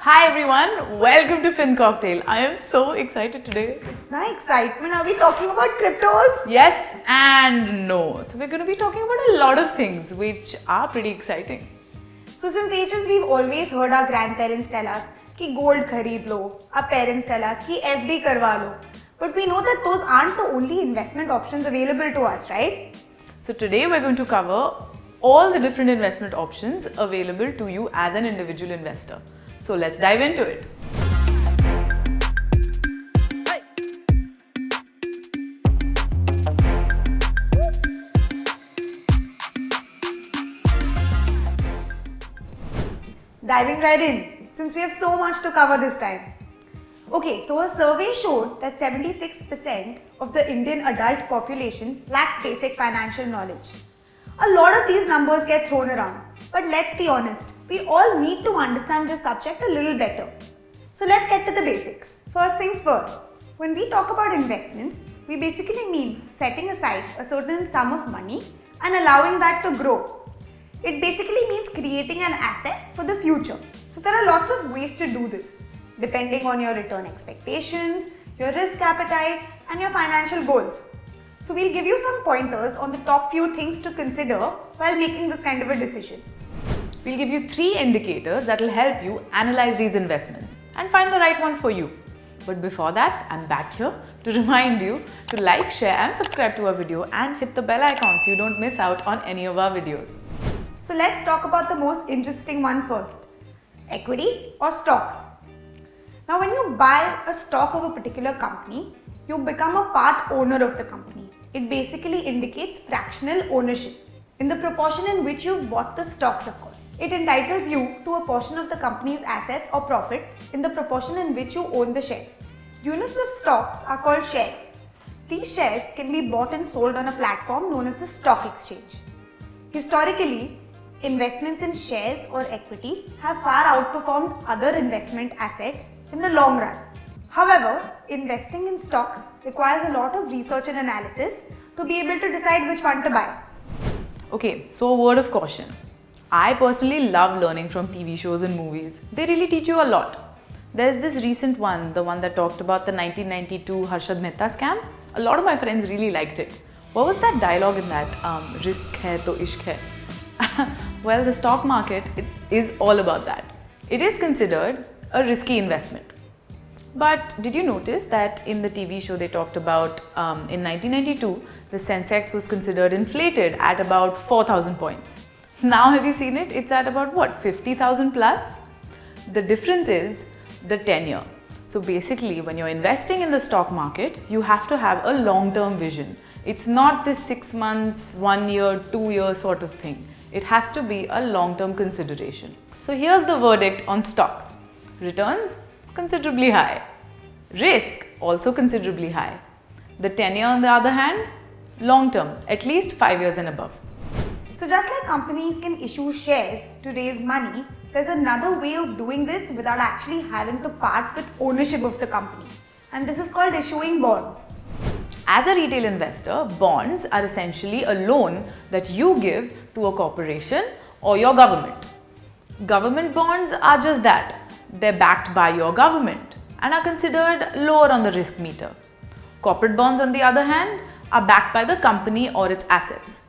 Hi everyone, welcome to Fin Cocktail. I am so excited today. My excitement, are we talking about cryptos? Yes and no. So we're going to be talking about a lot of things which are pretty exciting. So since ages we've always heard our grandparents tell us कि gold खरीद लो, our parents tell us कि FD करवा लो. But we know that those aren't the only investment options available to us, right? So today we're going to cover all the different investment options available to you as an individual investor. So let's dive into it. Diving right in, since we have so much to cover this time. Okay, so a survey showed that 76% of the Indian adult population lacks basic financial knowledge. A lot of these numbers get thrown around, but let's be honest, we all need to understand this subject a little better. So let's get to the basics. First things first, when we talk about investments, we basically mean setting aside a certain sum of money and allowing that to grow. It basically means creating an asset for the future. So there are lots of ways to do this, depending on your return expectations, your risk appetite, and your financial goals. So we'll give you some pointers on the top few things to consider while making this kind of a decision. We'll give you 3 indicators that will help you analyze these investments and find the right one for you. But before that, I'm back here to remind you to like, share and subscribe to our video and hit the bell icon so you don't miss out on any of our videos. So let's talk about the most interesting one first, equity or stocks. Now when you buy a stock of a particular company, you become a part owner of the company. It basically indicates fractional ownership in the proportion in which you've bought the stocks, of course. It entitles you to a portion of the company's assets or profit in the proportion in which you own the shares. Units of stocks are called shares. These shares can be bought and sold on a platform known as the stock exchange. Historically, investments in shares or equity have far outperformed other investment assets in the long run. However, investing in stocks requires a lot of research and analysis to be able to decide which one to buy. Okay, so a word of caution. I personally love learning from TV shows and movies. They really teach you a lot. There's this recent one, the one that talked about the 1992 Harshad Mehta scam. A lot of my friends really liked it. What was that dialogue in that? Risk hai to ishq hai. Well, the stock market is all about that. It is considered a risky investment. But did you notice that in the TV show they talked about in 1992, the Sensex was considered inflated at about 4,000 points. Now have you seen it? It's at about what, 50,000 plus? The difference is the tenure. So basically when you're investing in the stock market, you have to have a long-term vision. It's not this 6 months, 1 year, 2 year sort of thing. It has to be a long-term consideration. So here's the verdict on stocks. Returns considerably high. Risk also considerably high. The tenure on the other hand, long term, at least 5 years and above. So just like companies can issue shares to raise money, there's another way of doing this without actually having to part with ownership of the company. And this is called issuing bonds. As a retail investor, bonds are essentially a loan that you give to a corporation or your government. Government bonds are just that. They're backed by your government and are considered lower on the risk meter. Corporate bonds, on the other hand, are backed by the company or its assets.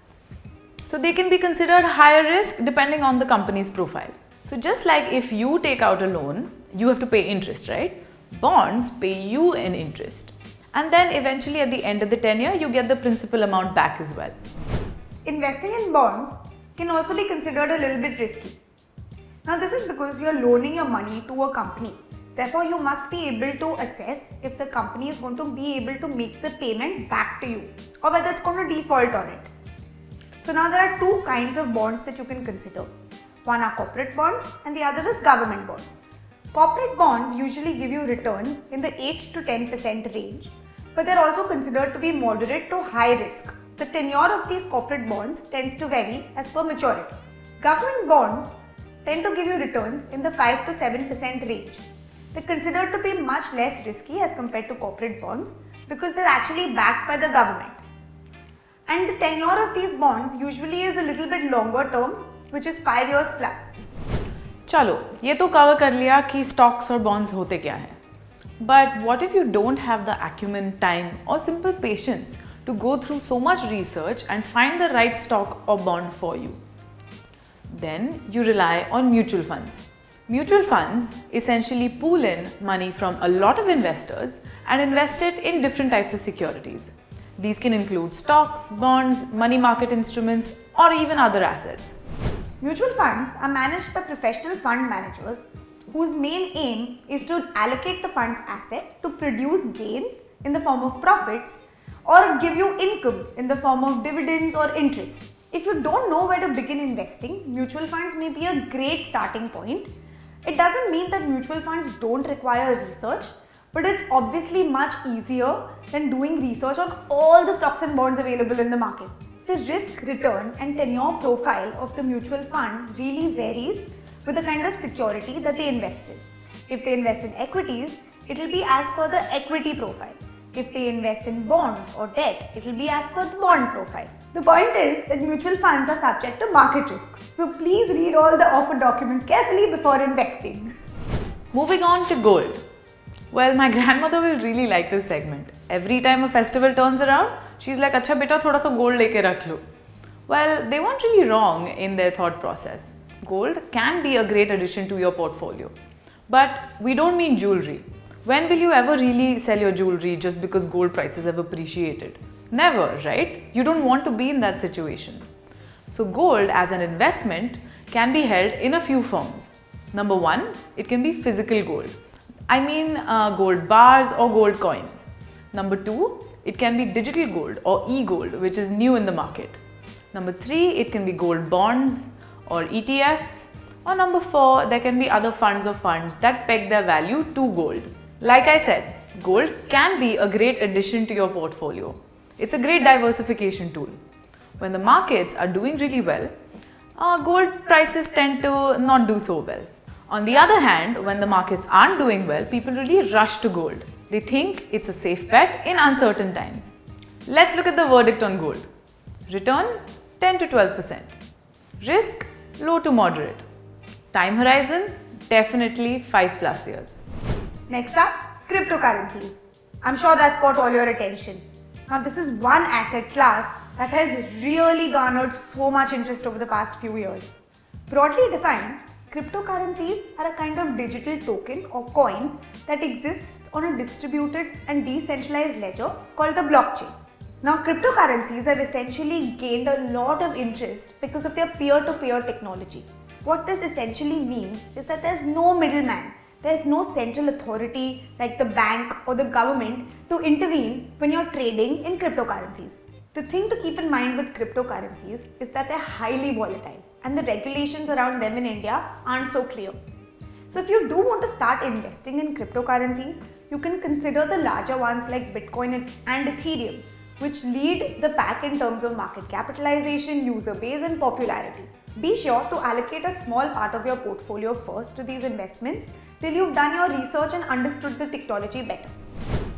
So they can be considered higher risk depending on the company's profile. So just like if you take out a loan, you have to pay interest, right? Bonds pay you an interest. And then eventually at the end of the tenure, you get the principal amount back as well. Investing in bonds can also be considered a little bit risky. Now this is because you are loaning your money to a company. Therefore, you must be able to assess if the company is going to be able to make the payment back to you or whether it's going to default on it. So now there are 2 kinds of bonds that you can consider. One are corporate bonds and the other is government bonds. Corporate bonds usually give you returns in the 8 to 10% range, but they're also considered to be moderate to high risk. The tenure of these corporate bonds tends to vary as per maturity. Government bonds tend to give you returns in the 5 to 7% range. They're considered to be much less risky as compared to corporate bonds because they're actually backed by the government. And the tenure of these bonds usually is a little bit longer term, which is 5 years plus. चलो ये तो cover कर लिया कि stocks और bonds होते क्या हैं. But what if you don't have the acumen, time, or simple patience to go through so much research and find the right stock or bond for you? Then you rely on mutual funds. Mutual funds essentially pool in money from a lot of investors and invest it in different types of securities. These can include stocks, bonds, money market instruments, or even other assets. Mutual funds are managed by professional fund managers whose main aim is to allocate the fund's asset to produce gains in the form of profits or give you income in the form of dividends or interest. If you don't know where to begin investing, mutual funds may be a great starting point. It doesn't mean that mutual funds don't require research, but it's obviously much easier than doing research on all the stocks and bonds available in the market. The risk, return and tenure profile of the mutual fund really varies with the kind of security that they invest in. If they invest in equities, it will be as per the equity profile. If they invest in bonds or debt, it will be as per the bond profile. The point is that mutual funds are subject to market risks. So please read all the offer documents carefully before investing. Moving on to gold. Well, my grandmother will really like this segment. Every time a festival turns around, she's like, "Acha beta, thoda sa gold leke rakh lo." Well, they weren't really wrong in their thought process. Gold can be a great addition to your portfolio. But we don't mean jewelry. When will you ever really sell your jewelry just because gold prices have appreciated? Never, right? You don't want to be in that situation. So gold as an investment can be held in a few forms. Number one, it can be physical gold. I mean gold bars or gold coins. Number two, it can be digital gold or e-gold, which is new in the market. Number three, it can be gold bonds or ETFs. Or number four, there can be other funds or funds that peg their value to gold. Like I said, gold can be a great addition to your portfolio. It's a great diversification tool. When the markets are doing really well, gold prices tend to not do so well. On the other hand, when the markets aren't doing well, people really rush to gold. They think it's a safe bet in uncertain times. Let's look at the verdict on gold. Return 10 to 12%. Risk low to moderate. Time horizon definitely 5+ years. Next up, cryptocurrencies. I'm sure that's got all your attention. Now this is one asset class that has really garnered so much interest over the past few years. Broadly defined, cryptocurrencies are a kind of digital token or coin that exists on a distributed and decentralized ledger called the blockchain. Now, cryptocurrencies have essentially gained a lot of interest because of their peer-to-peer technology. What this essentially means is that there's no middleman. There's no central authority like the bank or the government to intervene when you're trading in cryptocurrencies. The thing to keep in mind with cryptocurrencies is that they're highly volatile and the regulations around them in India aren't so clear. So if you do want to start investing in cryptocurrencies, you can consider the larger ones like Bitcoin and Ethereum, which lead the pack in terms of market capitalization, user base and popularity. Be sure to allocate a small part of your portfolio first to these investments till you've done your research and understood the technology better.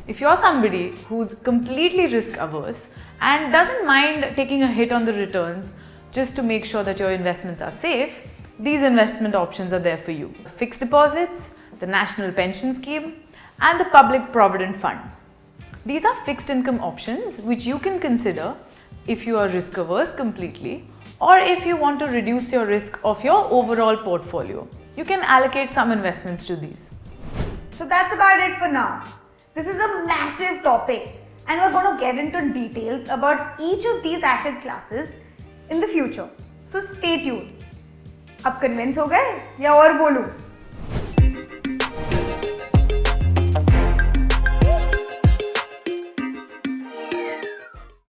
If you're somebody who's completely risk averse and doesn't mind taking a hit on the returns just to make sure that your investments are safe, these investment options are there for you. Fixed deposits, the National Pension Scheme, and the Public Provident Fund. These are fixed income options which you can consider if you are risk averse completely or if you want to reduce your risk of your overall portfolio. You can allocate some investments to these. So that's about it for now. This is a massive topic and we're going to get into details about each of these asset classes in the future. So stay tuned. अब convince हो गए या और बोलूं?